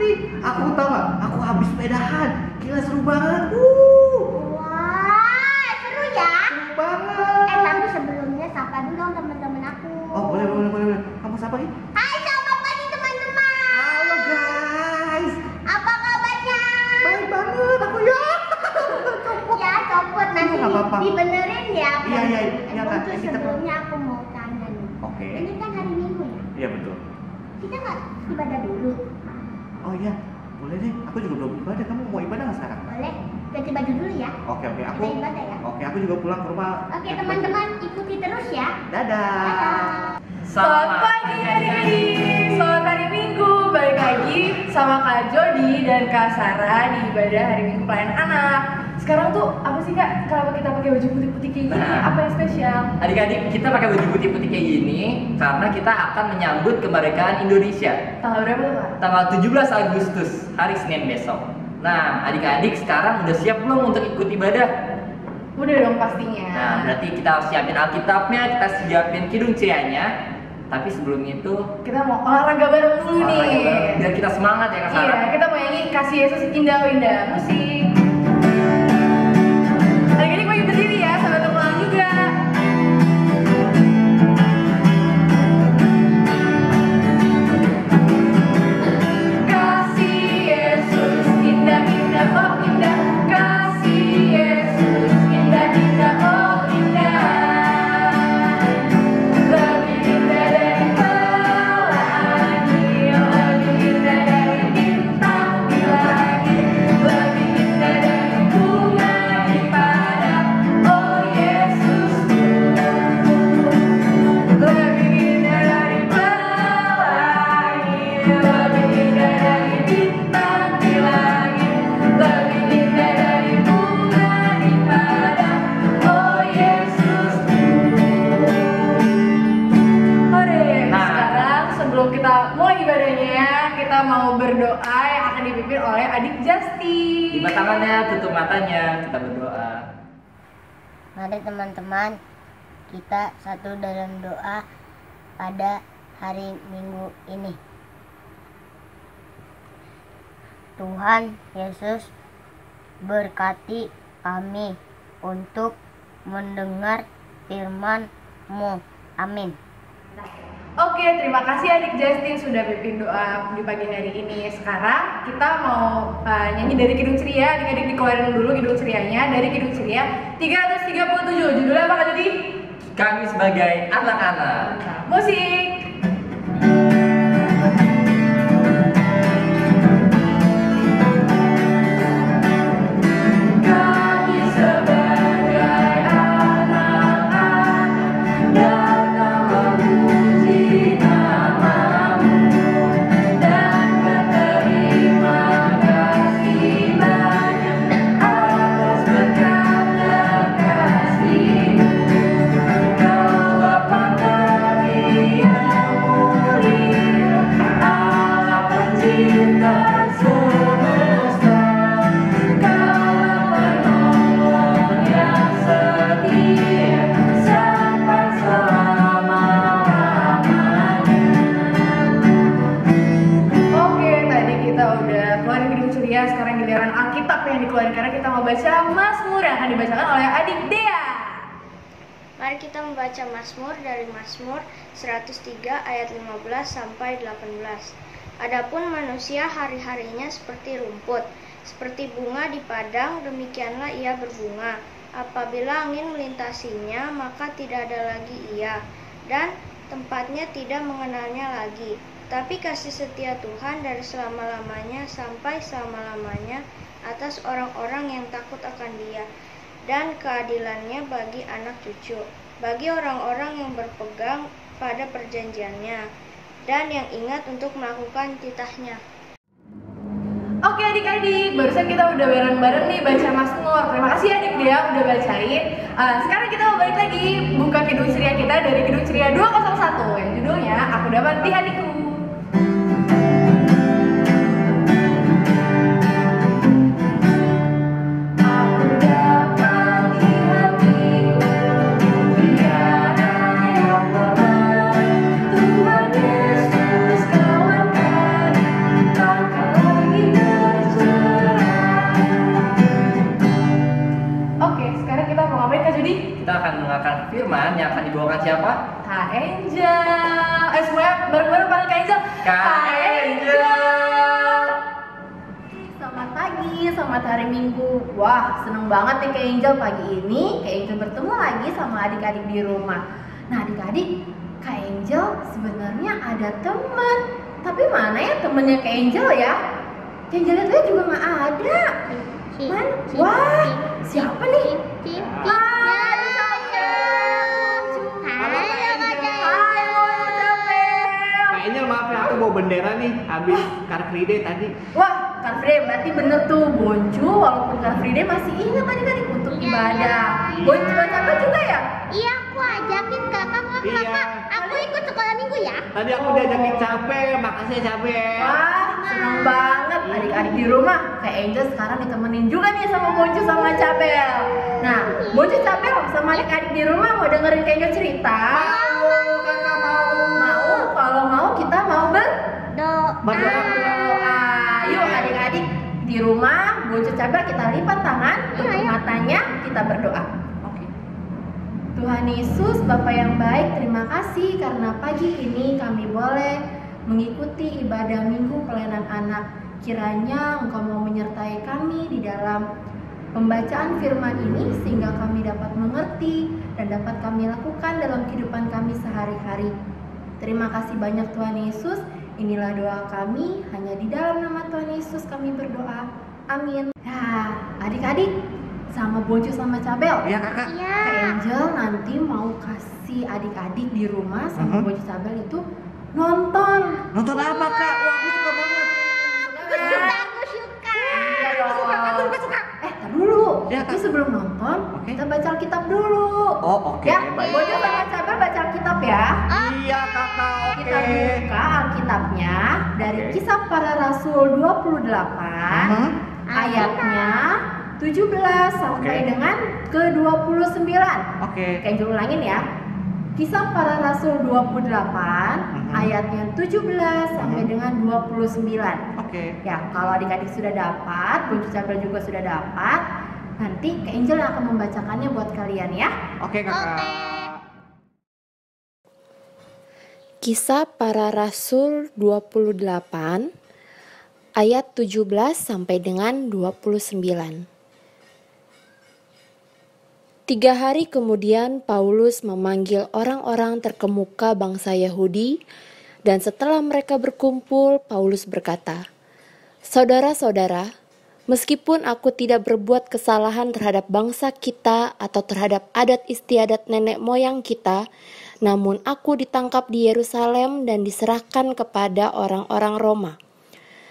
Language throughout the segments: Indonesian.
nih. Aku tahu nggak? Aku habis sepedahan. Gila seru banget. Wah, seru ya. Seru banget. Tapi sebelumnya sapa dulu dong teman-teman aku. Oh boleh. Kamu sapa nih? Hai, selamat pagi teman-teman. Halo guys. Apa kabarnya? Baik banget aku ya. Ya, copot nanti Nggak apa-apa. dibenerin ya. Iya, Kak. Terus Kita- sebelumnya aku mau tanya nih. Oke. Ini kan hari Minggu ya. Iya betul. Kita nggak ibadah dulu. Oh iya, boleh deh. Aku juga belum ibadah. Kamu mau ibadah nggak sekarang? Boleh ganti baju dulu ya. Oke. Aku. Kita ibadah ya. Oke, aku juga pulang ke rumah. Oke teman-teman, ikuti terus ya. Dadah. Dadah. Selamat pagi adik-adik, selamat hari Minggu. Balik lagi sama Kak Jody dan Kak Sarah di ibadah hari Minggu pelayanan anak. Sekarang tuh apa sih Kak? Kenapa kita pakai baju putih-putih kayak gini? Nah. Apa yang spesial? Adik-adik, kita pakai baju putih-putih kayak gini karena kita akan menyambut kemerdekaan Indonesia Tanggal berapa tuh Kak? tanggal 17 Agustus, hari Senin besok. Nah, adik-adik sekarang udah siap belum untuk ikut ibadah? Udah dong pastinya. Nah, berarti kita harus siapin Alkitabnya, kita siapin kidung cerianya. Tapi sebelum itu, Kita mau olahraga bareng dulu nih. olahraga bareng, biar kita semangat ya Kak Iya, Sarah. kita mau nyanyi Kasih Yesus Indah-Indah. Musik. Adik-adik bagi berdiri ya, sambil temuan juga. Kasih Yesus indah-indah, oh indah. Kasih Yesus indah-indah, oh indah. Lebih indah dari pelangi, lebih indah dari bintang di langit, lebih indah dari bunga di padang, oh Yesusku. Lebih indah dari pelangi, lebih indah dari bintang di langit, lebih indah dari bunga di padang, oh Yesusku. Oke, Nah. sekarang sebelum kita mulai ibadahnya, kita mau berdoa yang akan dipimpin oleh adik Justin. Lipat tangannya, tutup matanya, kita berdoa. Mari teman-teman, kita satu dalam doa pada hari Minggu ini. Tuhan Yesus berkati kami untuk mendengar firman-Mu. Amin. Oke, terima kasih adik Justin sudah pimpin doa di pagi hari ini. Sekarang kita mau nyanyi dari Kidung Ceria. Adik-adik dikeluarin dulu Kidung Cerianya dari Kidung Ceria 337. Judulnya apa Kak Jody? Kami sebagai anak-anak. Musik. Kami sebagai anak-anak datang memuji nama-Mu dan berterima kasih banyak atas berkat dan kasih-Mu. Kau Bapa kami yang mulia, Allah pencipta semesta. Kau penolong yang setia sampai selama-lamanya. Oke, tadi kita udah keluarin Kidung Ceria, sekarang giliran Alkitab yang dikeluarin karena kita mau baca Mazmur yang akan dibacakan oleh adik Dea. Mari kita membaca Mazmur dari Mazmur 103 ayat 15 sampai 18. Adapun manusia hari-harinya seperti rumput, seperti bunga di padang, demikianlah ia berbunga. Apabila angin melintasinya, maka tidak ada lagi ia, dan tempatnya tidak mengenalnya lagi. Tapi kasih setia Tuhan dari selama-lamanya sampai selama-lamanya atas orang-orang yang takut akan Dia, dan keadilannya bagi anak cucu, bagi orang-orang yang berpegang pada perjanjiannya, dan yang ingat untuk melakukan titahnya. Oke adik-adik, barusan kita udah bareng-bareng nih baca Mazmur. Terima kasih adik Dea udah bacain. Sekarang kita mau balik lagi buka Kidung Ceria kita dari Kidung Ceria 201 yang judulnya Aku Dapat di Hatiku. Aku dapat di hatiku, tiada yang lemah. Tuhan Yesus kawan kami, tak kalah dibawakan siapa? Kak Angel. Semuanya bareng-bareng panggil Kak Angel. Kak Angel. Selamat pagi, selamat hari Minggu. Wah, seneng banget nih Kak Angel pagi ini. Kak Angel bertemu lagi sama adik-adik di rumah. Nah adik-adik, Kak Angel sebenarnya ada teman. Tapi mana ya temennya Kak Angel ya? Kak Angel itu juga nggak ada. Man? Wah, siapa nih? Hai, Kak Angel maaf ya, aku bawa bendera nih habis Car Free Day tadi. wah, Car Free Day berarti bener tuh Boncu, walaupun Car Free Day masih ingat adik-adik untuk ibadah. Boncu baca juga ya? Iya, aku ajakin kakak. Iya. Aku ikut sekolah minggu ya. Tadi aku diajakin capek, makasih ya capek. Wah, seneng banget adik-adik di rumah. Kayak Angel sekarang ditemenin juga nih sama Boncu sama Cabel. Nah, Boncu Cabel sama adik-adik di rumah mau dengerin Kak Angel cerita? Kakak mau. Mau? Kalau mau kita mau Berdoa. berdoa. Yuk adik-adik di rumah, Boncu Cabel kita lipat tangan, tutup matanya, kita berdoa. Oke. Tuhan Yesus, Bapa yang baik, terima kasih karena pagi ini kami boleh mengikuti ibadah Minggu Pelayanan Anak. Kiranya Engkau mau menyertai kami di dalam pembacaan firman ini sehingga kami dapat mengerti dan dapat kami lakukan dalam kehidupan kami sehari-hari. Terima kasih banyak Tuhan Yesus. Inilah doa kami, hanya di dalam nama Tuhan Yesus kami berdoa. Amin. Nah, adik-adik sama Boncu sama Cabel. Iya kakak. Kak Angel nanti mau kasih adik-adik di rumah sama Boncu Cabel itu nonton. Nonton apa kak? Wah aku suka banget. Aku suka. Iya dong. Tar dulu. Ya, Tapi Kak. sebelum nonton, Oke. kita baca Alkitab dulu. Oh oke. Ya, Baik. Boncu sama Cabel baca Alkitab ya. Iya kakak. Oke. Kita buka Alkitabnya dari Oke. Kisah Para Rasul 28 Mhm. ayatnya 17 sampai Oke. dengan ke 29. Oke. Kak Angel ulangin ya. Kisah Para Rasul 28 ayatnya 17 sampai dengan 29. Oke. Ya, kalau adik-adik sudah dapat, Boncu Cabel juga sudah dapat, nanti Kak Angel yang akan membacakannya buat kalian ya. Oke kakak. Kisah Para Rasul 28 ayat 17 sampai dengan 29. 3 hari kemudian Paulus memanggil orang-orang terkemuka bangsa Yahudi, dan setelah mereka berkumpul, Paulus berkata, "Saudara-saudara, meskipun aku tidak berbuat kesalahan terhadap bangsa kita atau terhadap adat istiadat nenek moyang kita, namun aku ditangkap di Yerusalem dan diserahkan kepada orang-orang Roma.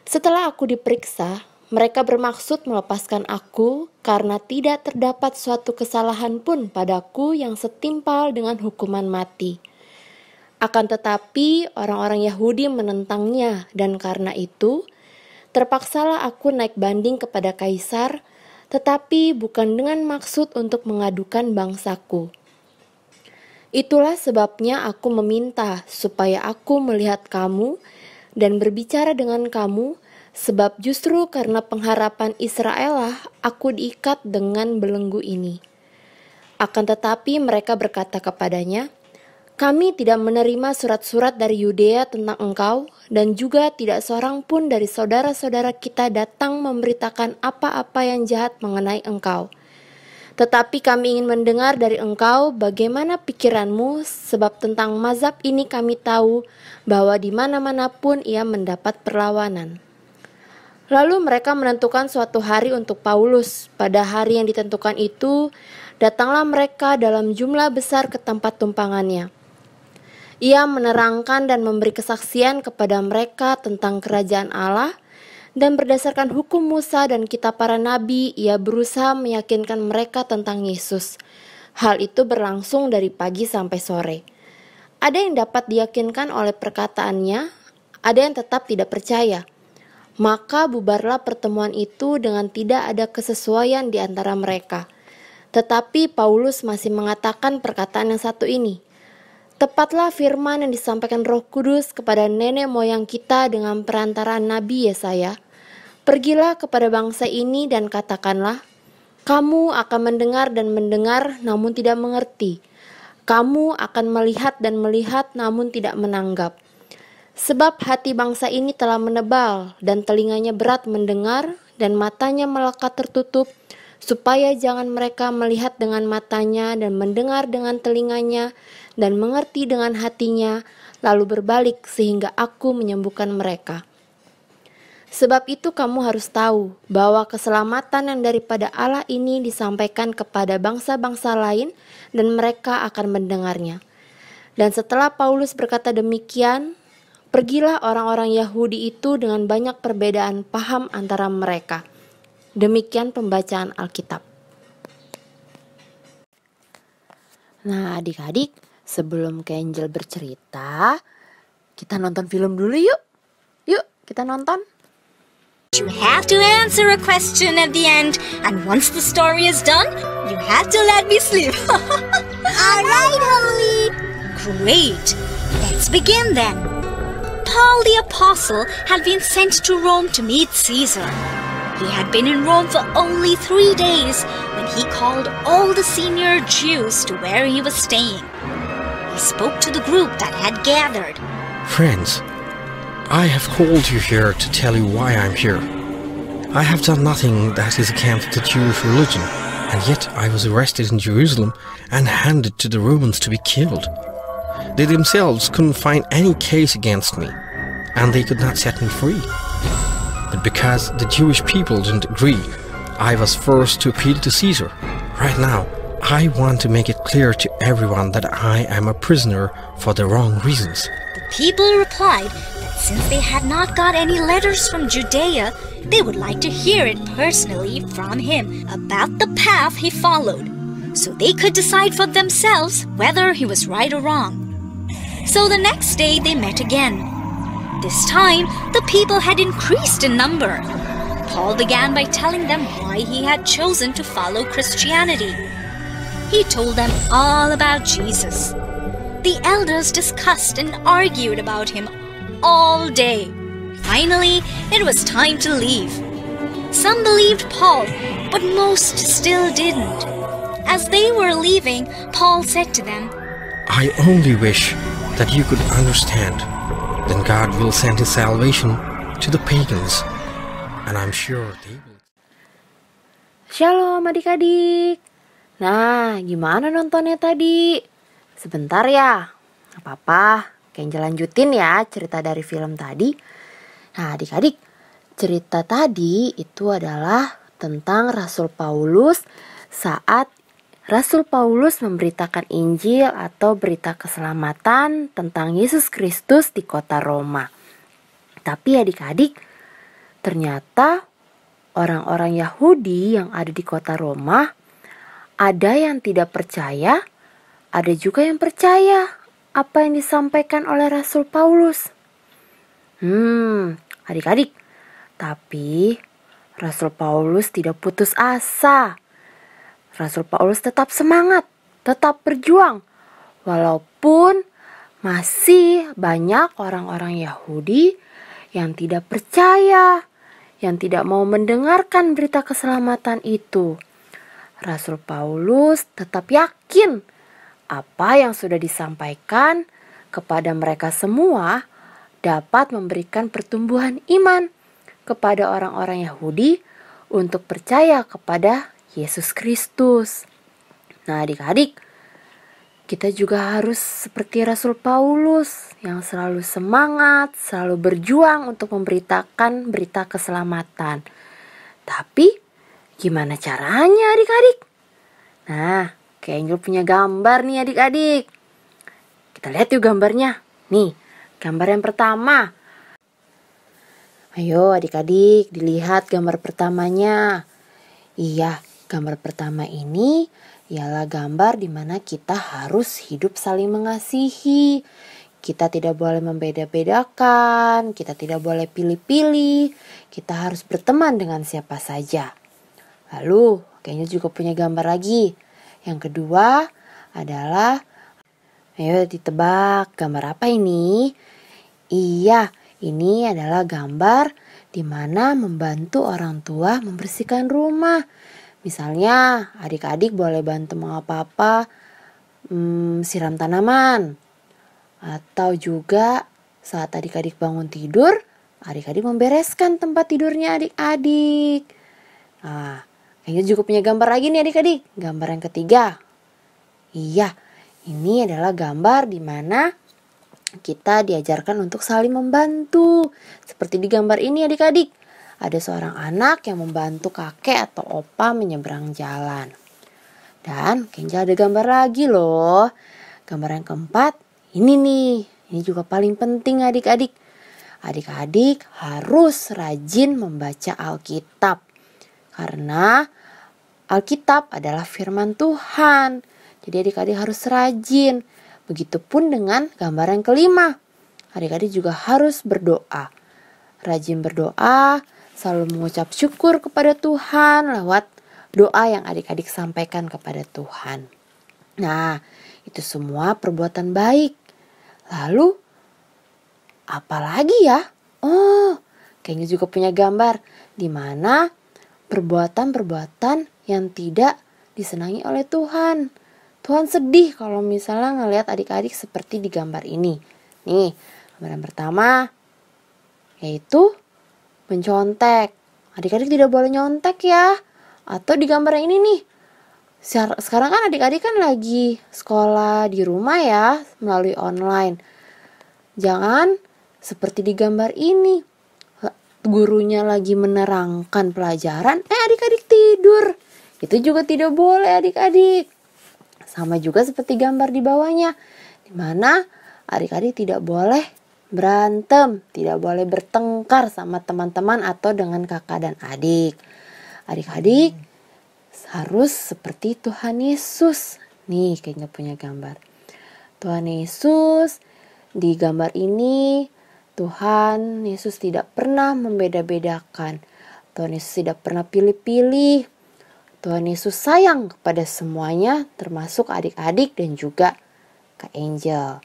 Setelah aku diperiksa, mereka bermaksud melepaskan aku karena tidak terdapat suatu kesalahan pun padaku yang setimpal dengan hukuman mati. Akan tetapi orang-orang Yahudi menentangnya, dan karena itu terpaksalah aku naik banding kepada Kaisar, tetapi bukan dengan maksud untuk mengadukan bangsaku. Itulah sebabnya aku meminta supaya aku melihat kamu dan berbicara dengan kamu, sebab justru karena pengharapan Israel lah aku diikat dengan belenggu ini." Akan tetapi mereka berkata kepadanya, "Kami tidak menerima surat-surat dari Yudea tentang engkau, dan juga tidak seorang pun dari saudara-saudara kita datang memberitakan apa-apa yang jahat mengenai engkau. Tetapi kami ingin mendengar dari engkau bagaimana pikiranmu, sebab tentang mazhab ini kami tahu bahwa di mana-mana pun ia mendapat perlawanan." Lalu mereka menentukan suatu hari untuk Paulus. Pada hari yang ditentukan itu, datanglah mereka dalam jumlah besar ke tempat tumpangannya. Ia menerangkan dan memberi kesaksian kepada mereka tentang kerajaan Allah, dan berdasarkan hukum Musa dan kitab para nabi, ia berusaha meyakinkan mereka tentang Yesus. Hal itu berlangsung dari pagi sampai sore. Ada yang dapat diyakinkan oleh perkataannya, ada yang tetap tidak percaya. Maka bubarlah pertemuan itu dengan tidak ada kesesuaian di antara mereka. Tetapi Paulus masih mengatakan perkataan yang satu ini, "Tepatlah firman yang disampaikan Roh Kudus kepada nenek moyang kita dengan perantaraan Nabi Yesaya. Pergilah kepada bangsa ini dan katakanlah, kamu akan mendengar dan mendengar namun tidak mengerti. Kamu akan melihat dan melihat namun tidak menanggap. Sebab hati bangsa ini telah menebal dan telinganya berat mendengar dan matanya melekat tertutup, supaya jangan mereka melihat dengan matanya dan mendengar dengan telinganya dan mengerti dengan hatinya, lalu berbalik sehingga aku menyembuhkan mereka. Sebab itu kamu harus tahu bahwa keselamatan yang daripada Allah ini disampaikan kepada bangsa-bangsa lain dan mereka akan mendengarnya. Dan setelah Paulus berkata demikian, pergilah orang-orang Yahudi itu dengan banyak perbedaan paham antara mereka. Demikian pembacaan Alkitab. Nah adik-adik, sebelum Angel bercerita, kita nonton film dulu yuk. Yuk kita nonton. You have to answer a question at the end, and once the story is done, you have to let me sleep. All right, Holly. Great. Let's begin then. Paul the Apostle had been sent to Rome to meet Caesar. He had been in Rome for only 3 days when he called all the senior Jews to where he was staying. He spoke to the group that had gathered. Friends, I have called you here to tell you why I'm here. I have done nothing that is against the Jewish religion, and yet I was arrested in Jerusalem and handed to the Romans to be killed. They themselves couldn't find any case against me, and they could not set me free. But because the Jewish people didn't agree, I was forced to appeal to Caesar. Right now, I want to make it clear to everyone that I am a prisoner for the wrong reasons. The people replied that since they had not got any letters from Judea, they would like to hear it personally from him about the path he followed, so they could decide for themselves whether he was right or wrong. So the next day they met again. This time, the people had increased in number. Paul began by telling them why he had chosen to follow Christianity. He told them all about Jesus. The elders discussed and argued about him all day. Finally, it was time to leave. Some believed Paul, but most still didn't. As they were leaving, Paul said to them, I only wish that you could understand. Then God will send his salvation to the pagans, and I'm sure they will. Shalom adik-adik. Nah, gimana nontonnya tadi? Sebentar ya, gak apa-apa. Angel lanjutin ya cerita dari film tadi. Nah adik-adik, cerita tadi itu adalah tentang Rasul Paulus saat Rasul Paulus memberitakan Injil atau berita keselamatan tentang Yesus Kristus di kota Roma. Tapi adik-adik, ternyata orang-orang Yahudi yang ada di kota Roma, ada yang tidak percaya, ada juga yang percaya apa yang disampaikan oleh Rasul Paulus. Adik-adik, tapi Rasul Paulus tidak putus asa. Rasul Paulus tetap semangat, tetap berjuang. Walaupun masih banyak orang-orang Yahudi yang tidak percaya, yang tidak mau mendengarkan berita keselamatan itu. Rasul Paulus tetap yakin apa yang sudah disampaikan kepada mereka semua dapat memberikan pertumbuhan iman kepada orang-orang Yahudi untuk percaya kepada Yesus Kristus. Nah adik-adik, kita juga harus seperti Rasul Paulus yang selalu semangat, selalu berjuang untuk memberitakan berita keselamatan. Tapi gimana caranya adik-adik? Nah, Angel punya gambar nih adik-adik. Kita lihat yuk gambarnya. Nih, gambar yang pertama. Ayo adik-adik, dilihat gambar pertamanya. Iya, gambar pertama ini ialah gambar di mana kita harus hidup saling mengasihi. Kita tidak boleh membeda-bedakan, kita tidak boleh pilih-pilih. Kita harus berteman dengan siapa saja. Lalu, kayaknya juga punya gambar lagi. Yang kedua adalah, ayo ditebak gambar apa ini? Iya, ini adalah gambar di mana membantu orang tua membersihkan rumah. Misalnya adik-adik boleh bantu mengapa-apa, siram tanaman. Atau juga saat adik-adik bangun tidur, adik-adik membereskan tempat tidurnya adik-adik. Nah, kayaknya juga punya gambar lagi nih adik-adik. Gambar yang ketiga. Iya, ini adalah gambar di mana kita diajarkan untuk saling membantu. Seperti di gambar ini adik-adik. Ada seorang anak yang membantu kakek atau opa menyeberang jalan. Dan kayaknya ada gambar lagi loh. Gambar yang keempat. Ini nih, ini juga paling penting adik-adik. Adik-adik harus rajin membaca Alkitab. Karena Alkitab adalah firman Tuhan. Jadi adik-adik harus rajin. Begitupun dengan gambar yang kelima. Adik-adik juga harus berdoa. Rajin berdoa, selalu mengucap syukur kepada Tuhan lewat doa yang adik-adik sampaikan kepada Tuhan. Nah, itu semua perbuatan baik. Lalu, apalagi ya? Oh, kayaknya juga punya gambar di mana perbuatan-perbuatan yang tidak disenangi oleh Tuhan. Tuhan sedih kalau misalnya ngelihat adik-adik seperti di gambar ini. Nih, gambar yang pertama yaitu mencontek. Adik-adik tidak boleh nyontek ya. Atau di gambar yang ini nih. Sekarang kan adik-adik kan lagi sekolah di rumah ya, melalui online. Jangan seperti di gambar ini. Gurunya lagi menerangkan pelajaran, adik-adik tidur. Itu juga tidak boleh adik-adik. Sama juga seperti gambar di bawahnya, di mana adik-adik tidak boleh berantem, tidak boleh bertengkar sama teman-teman atau dengan kakak dan adik. Adik-adik harus seperti Tuhan Yesus. Nih kayaknya punya gambar. Tuhan Yesus, di gambar ini Tuhan Yesus tidak pernah membeda-bedakan. Tuhan Yesus tidak pernah pilih-pilih. Tuhan Yesus sayang kepada semuanya, termasuk adik-adik dan juga Kak Angel.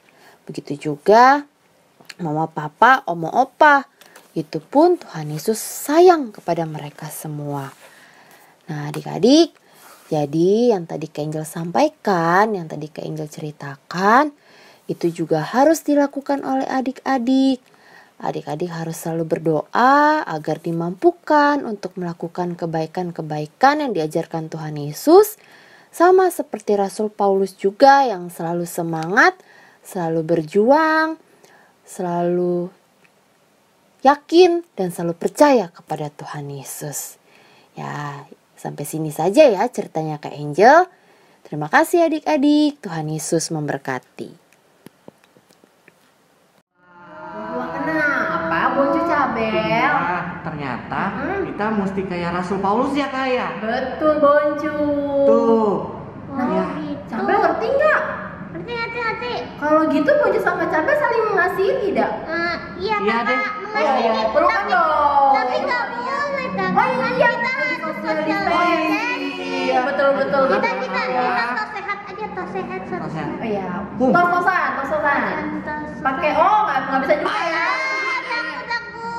Begitu juga mama, papa, oma, opa. Itu pun Tuhan Yesus sayang kepada mereka semua. Nah adik-adik, jadi yang tadi Kak Angel sampaikan, yang tadi Kak Angel ceritakan, itu juga harus dilakukan oleh adik-adik. Adik-adik harus selalu berdoa agar dimampukan untuk melakukan kebaikan-kebaikan yang diajarkan Tuhan Yesus. Sama seperti Rasul Paulus juga yang selalu semangat, selalu berjuang, selalu yakin dan selalu percaya kepada Tuhan Yesus. Ya, sampai sini saja ya ceritanya Kak Angel. Terima kasih adik-adik. Tuhan Yesus memberkati. Boncu Cabel. Ternyata kita mesti kayak Rasul Paulus ya Kak ya. Betul Boncu. Tuh. Nah, Cabel ngerti nggak? Ngerti. Kalau gitu Boncu sama Cabel saling mengasihi tidak? Iya Iya deh. kakak, mengasihi. Pelukan dong. Tapi nggak boleh kakak. Oh iya, Kita harus social distancing. Iya, betul. Kita tos sehat aja, tos sehat. Oh iya. Tos-tosan. Pakai nggak bisa juga ya.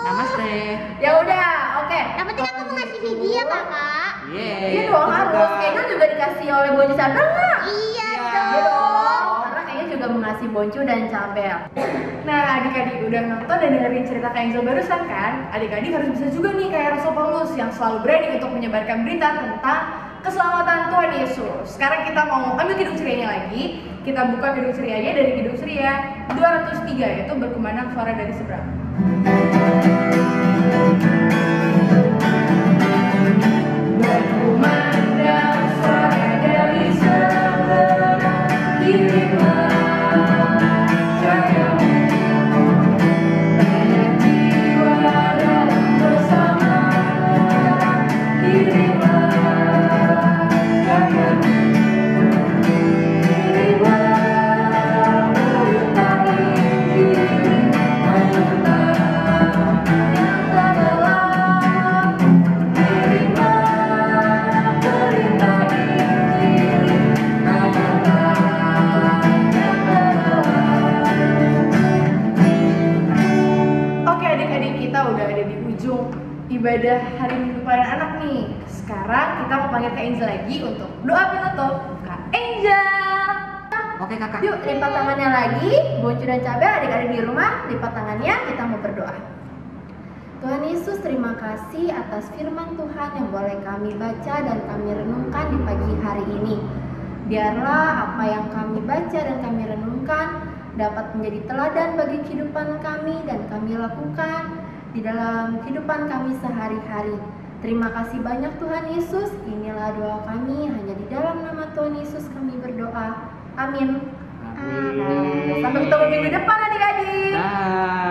Namaste. Ya udah, oke. Yang penting aku mau ngasih video kakak. Iya dong harus. Kayaknya juga dikasih oleh Boncu Cabel nggak? Iya Iya dong. Karena kayaknya juga mengasihi Boncu dan Cabel. Nah adik-adik udah nonton dan dengerin cerita Kak Angel barusan kan? Adik-adik harus bisa juga nih kayak Rasul Paulus yang selalu berani untuk menyebarkan berita tentang keselamatan Tuhan Yesus. Sekarang kita mau ambil kidung cerianya lagi. Kita buka kidung cerianya dari kidung ceria 203 yaitu berkumandang suara dari seberang. Berkumandang suara dari seberang, kirimlah jayamu, banyak jiwa dalam bersama, kirimlah jayamu, kirimlah berita Injil, menyertai yang terdalam, kirimlah berita Injil, menyertai yang terdalam. Oke adik-adik, kita udah ada di ujung ibadah hari Minggu Pelayanan Anak nih. Sekarang kita mau panggil Kak Angel lagi untuk doa penutup. Kak Angel. Oke kakak. Yuk lipat tangannya lagi. Boncu dan Cabe, adik-adik di rumah lipat tangannya, kita mau berdoa. Tuhan Yesus, terima kasih atas firman Tuhan yang boleh kami baca dan kami renungkan di pagi hari ini. Biarlah apa yang kami baca dan kami renungkan dapat menjadi teladan bagi kehidupan kami dan kami lakukan di dalam kehidupan kami sehari-hari. Terima kasih banyak Tuhan Yesus. Inilah doa kami, hanya di dalam nama Tuhan Yesus kami berdoa. Amin. Amin. Sampai ketemu minggu depan adik-adik. Dah.